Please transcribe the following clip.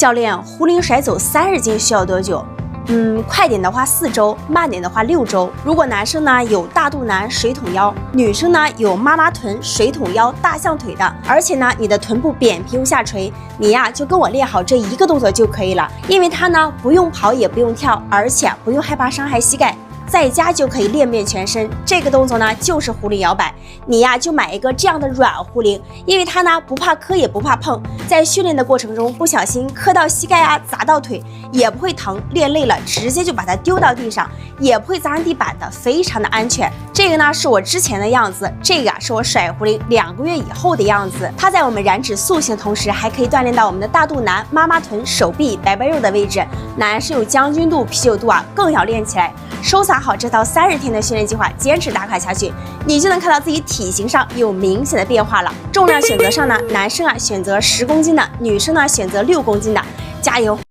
教练，壶铃甩走30斤需要多久？快点的话4周，慢点的话6周。如果男生呢有大肚腩、水桶腰，女生呢有妈妈臀、水桶腰、大象腿的，而且呢你的臀部扁平又下垂，你呀就跟我练好这一个动作就可以了，因为它呢不用跑也不用跳，而且不用害怕伤害膝盖。在家就可以练遍全身。这个动作呢就是壶铃摇摆，你呀就买一个这样的软壶铃，因为它呢不怕磕也不怕碰，在训练的过程中不小心磕到膝盖啊，砸到腿也不会疼，练累了直接就把它丢到地上，也不会砸上地板的，非常的安全。这个呢是我之前的样子，这个是我甩壶铃2个月以后的样子。它在我们燃脂塑形的同时，还可以锻炼到我们的大肚腩、妈妈臀、手臂、白白肉的位置。男生有将军肚、啤酒肚啊，更要练起来。收藏好这套30天的训练计划，坚持打卡下去，你就能看到自己体型上有明显的变化了。重量选择上呢，男生啊选择10公斤的，女生呢选择6公斤的，加油！